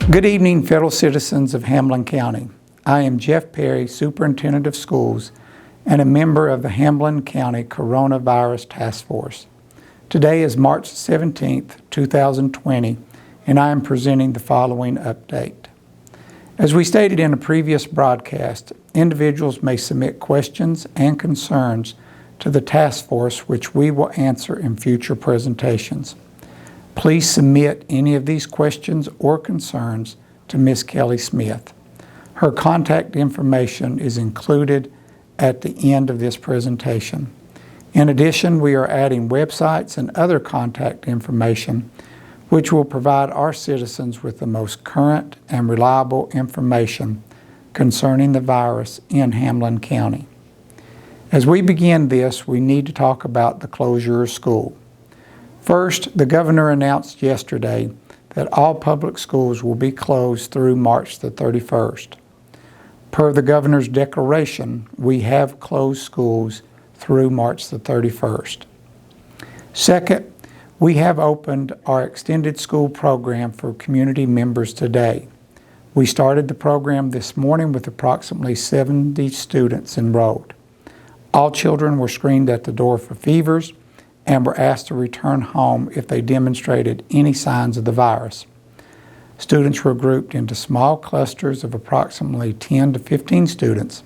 Good evening, fellow citizens of Hamlin County. I am Jeff Perry, Superintendent of Schools and a member of the Hamlin County Coronavirus Task Force. Today is March 17th, 2020, and I am presenting the following update. As we stated in a previous broadcast, individuals may submit questions and concerns to the task force, which we will answer in future presentations. Please submit any of these questions or concerns to Ms. Kelly Smith. Her contact information is included at the end of this presentation. In addition, we are adding websites and other contact information which will provide our citizens with the most current and reliable information concerning the virus in Hamlin County. As we begin this, we need to talk about the closure of school. First, the governor announced yesterday that all public schools will be closed through March the 31st. Per the governor's declaration, we have closed schools through March the 31st. Second, we have opened our extended school program for community members today. We started the program this morning with approximately 70 students enrolled. All children were screened at the door for fevers and were asked to return home if they demonstrated any signs of the virus. Students were grouped into small clusters of approximately 10 to 15 students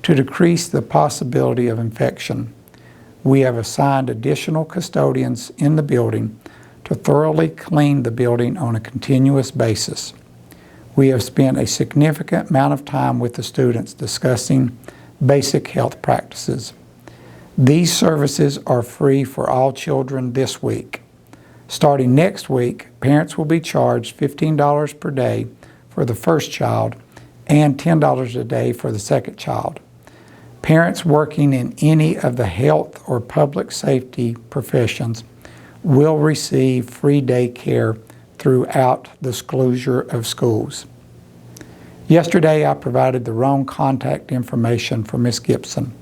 to decrease the possibility of infection. We have assigned additional custodians in the building to thoroughly clean the building on a continuous basis. We have spent a significant amount of time with the students discussing basic health practices. These services are free for all children this week. Starting next week, parents will be charged $15 per day for the first child and $10 a day for the second child. Parents working in any of the health or public safety professions will receive free day care throughout the closure of schools. Yesterday, I provided the wrong contact information for Ms. Gibson.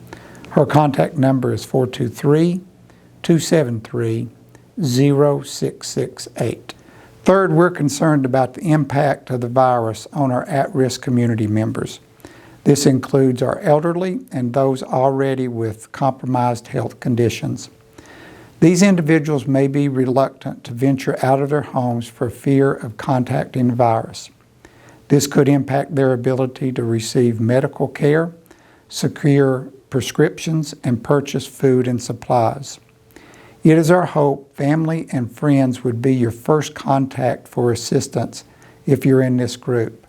Her contact number is 423-273-0668. Third, we're concerned about the impact of the virus on our at-risk community members. This includes our elderly and those already with compromised health conditions. These individuals may be reluctant to venture out of their homes for fear of contacting the virus. This could impact their ability to receive medical care, secure prescriptions, and purchase food and supplies. It is our hope family and friends would be your first contact for assistance if you're in this group.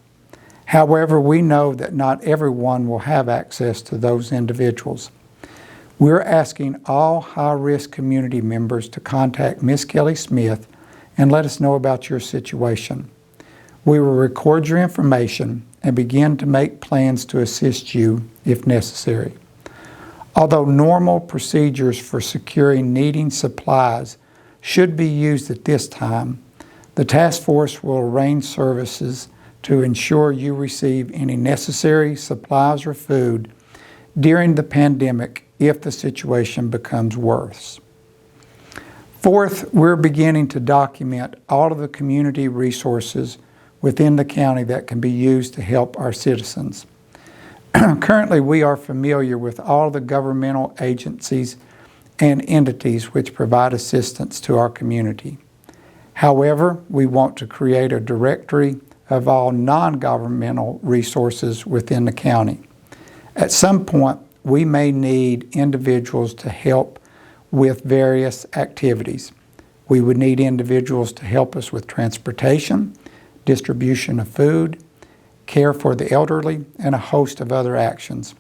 However, we know that not everyone will have access to those individuals. We're asking all high-risk community members to contact Ms. Kelly Smith and let us know about your situation. We will record your information and begin to make plans to assist you if necessary. Although normal procedures for securing needing supplies should be used at this time, the task force will arrange services to ensure you receive any necessary supplies or food during the pandemic if the situation becomes worse. Fourth, we're beginning to document all of the community resources within the county that can be used to help our citizens. Currently, we are familiar with all the governmental agencies and entities which provide assistance to our community. However, we want to create a directory of all non-governmental resources within the county. At some point, we may need individuals to help with various activities. We would need individuals to help us with transportation, distribution of food, care for the elderly, and a host of other actions.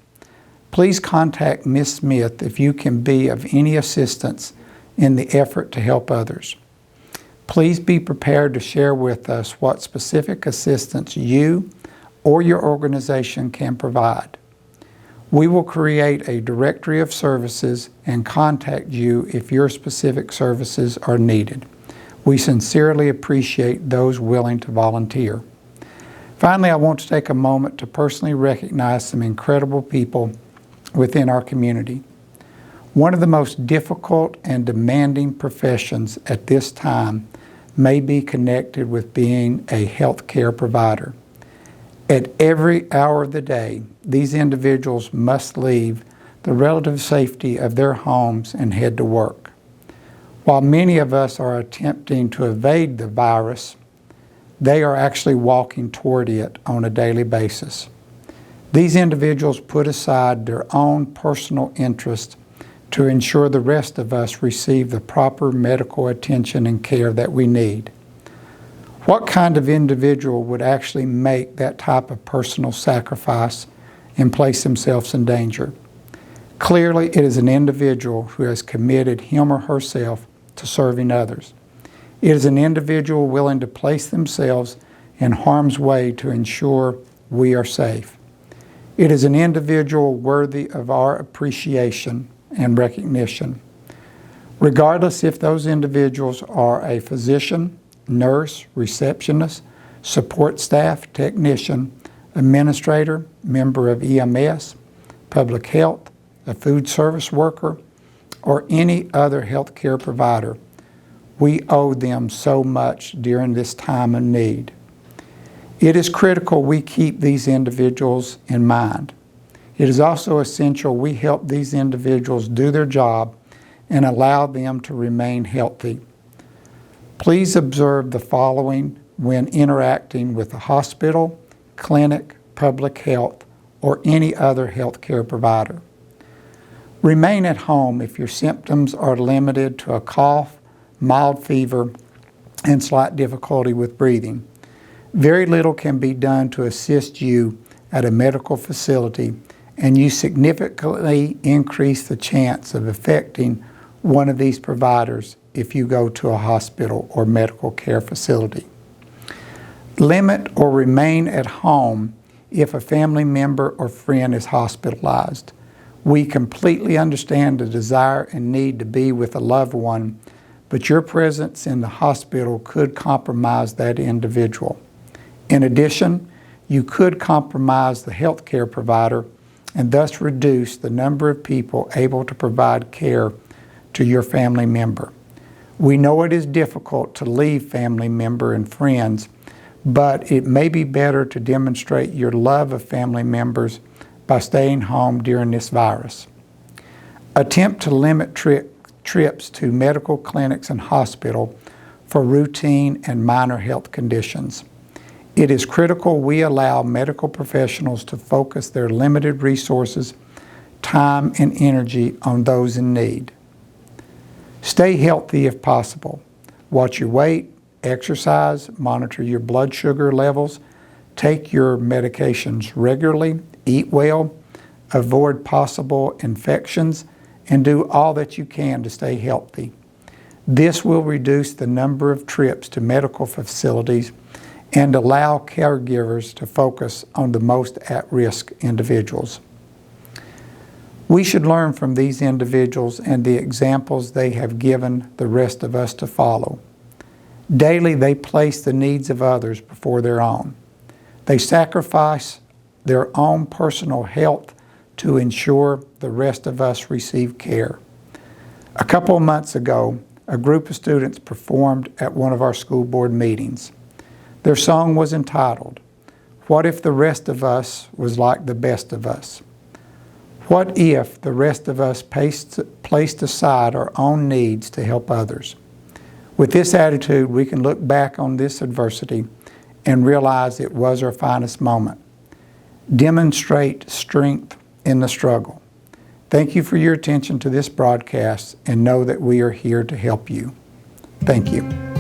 Please contact Ms. Smith if you can be of any assistance in the effort to help others. Please be prepared to share with us what specific assistance you or your organization can provide. We will create a directory of services and contact you if your specific services are needed. We sincerely appreciate those willing to volunteer. Finally, I want to take a moment to personally recognize some incredible people within our community. One of the most difficult and demanding professions at this time may be connected with being a health care provider. At every hour of the day, these individuals must leave the relative safety of their homes and head to work. While many of us are attempting to evade the virus, they are actually walking toward it on a daily basis. These individuals put aside their own personal interest to ensure the rest of us receive the proper medical attention and care that we need. What kind of individual would actually make that type of personal sacrifice and place themselves in danger? Clearly, it is an individual who has committed him or herself to serving others. It is an individual willing to place themselves in harm's way to ensure we are safe. It is an individual worthy of our appreciation and recognition. Regardless if those individuals are a physician, nurse, receptionist, support staff, technician, administrator, member of EMS, public health, a food service worker, or any other healthcare provider, we owe them so much during this time of need. It is critical we keep these individuals in mind. It is also essential we help these individuals do their job and allow them to remain healthy. Please observe the following when interacting with a hospital, clinic, public health, or any other healthcare provider. Remain at home if your symptoms are limited to a cough, mild fever, and slight difficulty with breathing. Very little can be done to assist you at a medical facility, and you significantly increase the chance of affecting one of these providers if you go to a hospital or medical care facility. Limit or remain at home if a family member or friend is hospitalized. We completely understand the desire and need to be with a loved one, but your presence in the hospital could compromise that individual. In addition, you could compromise the healthcare provider and thus reduce the number of people able to provide care to your family member. We know it is difficult to leave family member and friends, but it may be better to demonstrate your love of family members by staying home during this virus. Attempt to limit trips to medical clinics and hospital for routine and minor health conditions. It is critical we allow medical professionals to focus their limited resources, time, and energy on those in need. Stay healthy if possible. Watch your weight, exercise, monitor your blood sugar levels, take your medications regularly, eat well, avoid possible infections, and do all that you can to stay healthy. This will reduce the number of trips to medical facilities and allow caregivers to focus on the most at-risk individuals. We should learn from these individuals and the examples they have given the rest of us to follow. Daily, they place the needs of others before their own. They sacrifice their own personal health to ensure the rest of us receive care. A couple of months ago, a group of students performed at one of our school board meetings. Their song was entitled, "What if the rest of us was like the best of us?" What if the rest of us placed aside our own needs to help others? With this attitude, we can look back on this adversity and realize it was our finest moment. Demonstrate strength in the struggle. Thank you for your attention to this broadcast, and know that we are here to help you. Thank you.